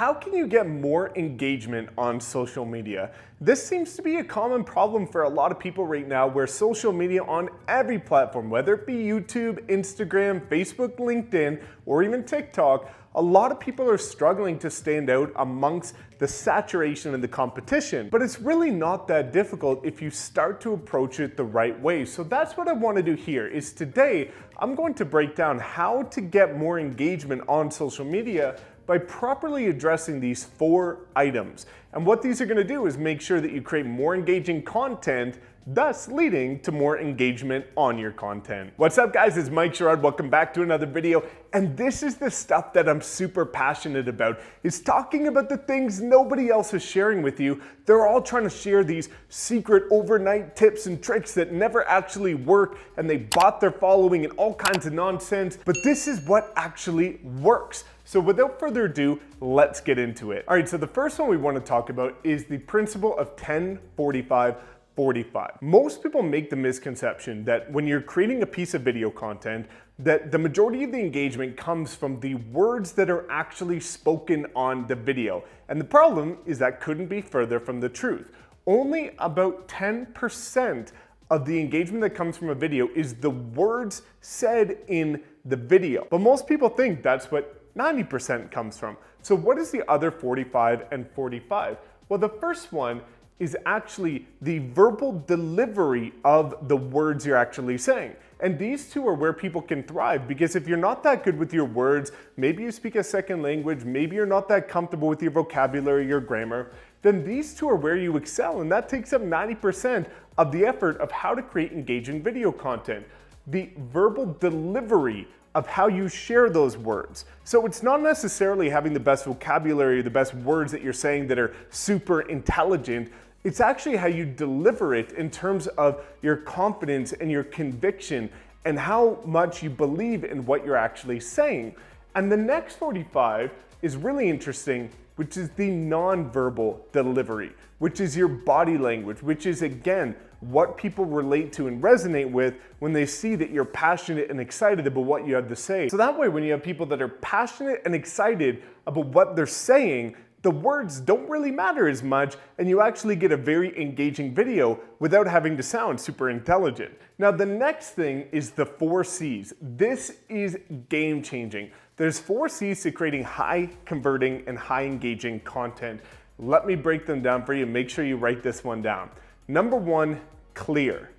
How can you get more engagement on social media? This seems to be a common problem for a lot of people right now, where social media on every platform, whether it be YouTube, Instagram, Facebook, LinkedIn, or even TikTok, a lot of people are struggling to stand out amongst the saturation and the competition. But it's really not that difficult if you start to approach it the right way. So that's what I want to do here. Is today I'm going to break down how to get more engagement on social media by properly addressing these 4 items. And what these are going to do is make sure that you create more engaging content, thus leading to more engagement on your content. What's up, guys? It's Mike Sherrod. Welcome back to another video. And this is the stuff that I'm super passionate about, is talking about the things nobody else is sharing with you. They're all trying to share these secret overnight tips and tricks that never actually work, and they bought their following and all kinds of nonsense. But this is what actually works. So without further ado, let's get into it. All right, so the first one we want to talk about is the principle of 10-45-45. Most people make the misconception that when you're creating a piece of video content, that the majority of the engagement comes from the words that are actually spoken on the video. And the problem is that couldn't be further from the truth. Only about 10% of the engagement that comes from a video is the words said in the video. But most people think that's what 90% comes from. So what is the other 45 and 45? Well, the first one is actually the verbal delivery of the words you're actually saying. And these two are where people can thrive, because if you're not that good with your words, maybe you speak a second language, maybe you're not that comfortable with your vocabulary, your grammar, then these two are where you excel, and that takes up 90% of the effort of how to create engaging video content. The verbal delivery of how you share those words. So it's not necessarily having the best vocabulary, the best words that you're saying that are super intelligent. It's actually how you deliver it in terms of your confidence and your conviction and how much you believe in what you're actually saying. And the next 45 is really interesting, which is the nonverbal delivery, which is your body language, which is, again, what people relate to and resonate with when they see that you're passionate and excited about what you have to say. So that way, when you have people that are passionate and excited about what they're saying, the words don't really matter as much, and you actually get a very engaging video without having to sound super intelligent. Now, the next thing is the 4 C's. This is game changing. There's 4 C's to creating high converting and high engaging content. Let me break them down for you. Make sure you write this one down. Number 1, clear.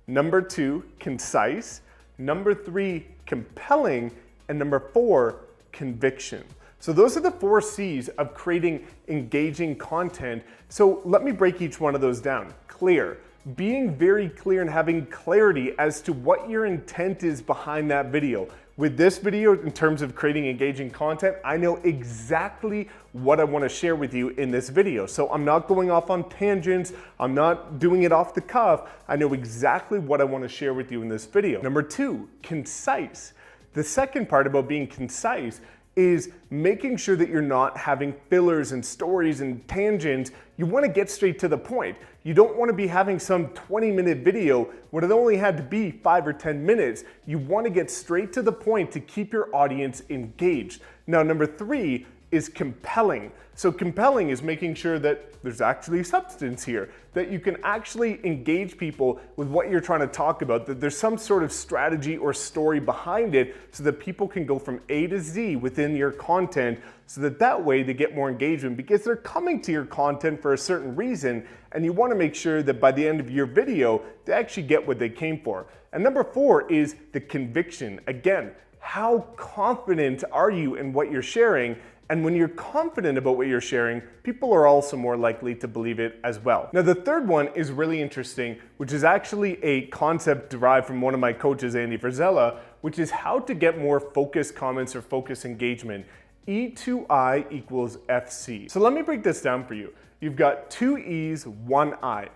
Number 2, concise. Number 3, compelling. And number 4, conviction. So those are the 4 C's of creating engaging content. So let me break each one of those down. Clear. Being very clear and having clarity as to what your intent is behind that video. With this video, in terms of creating engaging content, I know exactly what I want to share with you in this video. So I'm not going off on tangents. I'm not doing it off the cuff. I know exactly what I want to share with you in this video. Number 2, concise. The second part about being concise is making sure that you're not having fillers and stories and tangents. You want to get straight to the point. You don't want to be having some 20-minute video when it only had to be 5 or 10 minutes. You want to get straight to the point to keep your audience engaged. Now, number 3 is compelling. So compelling is making sure that there's actually substance here, that you can actually engage people with what you're trying to talk about, that there's some sort of strategy or story behind it so that people can go from A to Z within your content, so that way they get more engagement, because they're coming to your content for a certain reason, and you want to make sure that by the end of your video, they actually get what they came for. And number 4 is the conviction. Again, how confident are you in what you're sharing? And when you're confident about what you're sharing, people are also more likely to believe it as well. Now, the third one is really interesting, which is actually a concept derived from one of my coaches, Andy Frizella, which is how to get more focused comments or focused engagement. E2I equals FC. So let me break this down for you. You've got 2 E's, 1 I.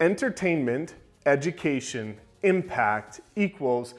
Entertainment, education, impact equals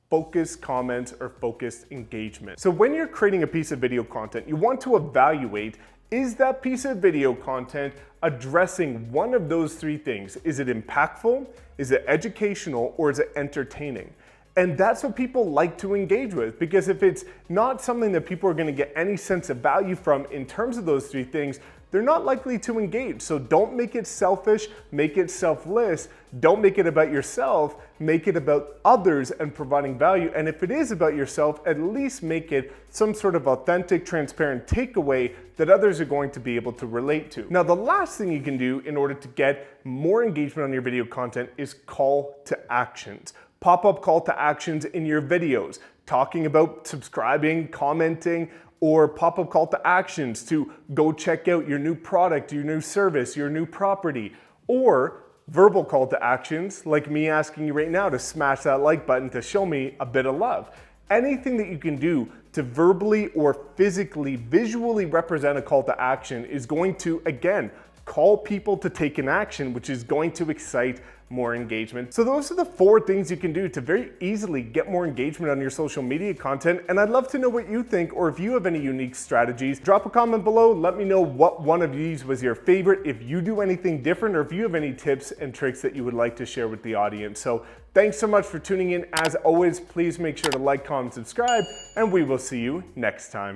focused comments or focused engagement. So when you're creating a piece of video content, you want to evaluate, is that piece of video content addressing one of those 3 things? Is it impactful? Is it educational? Or is it entertaining? And that's what people like to engage with, because if it's not something that people are going to get any sense of value from in terms of those three things, they're not likely to engage. So don't make it selfish, make it selfless. Don't make it about yourself, make it about others and providing value. And if it is about yourself, at least make it some sort of authentic, transparent takeaway that others are going to be able to relate to. Now, the last thing you can do in order to get more engagement on your video content is call to actions. Pop up call to actions in your videos, talking about subscribing, commenting, or pop-up call to actions to go check out your new product, your new service, your new property, or verbal call to actions like me asking you right now to smash that like button to show me a bit of love. Anything that you can do to verbally or physically, visually represent a call to action is going to, again, call people to take an action, which is going to excite more engagement. So those are the 4 things you can do to very easily get more engagement on your social media content. And I'd love to know what you think, or if you have any unique strategies. Drop a comment below. Let me know what one of these was your favorite, if you do anything different, or if you have any tips and tricks that you would like to share with the audience. So thanks so much for tuning in. As always, please make sure to like, comment, subscribe, and we will see you next time.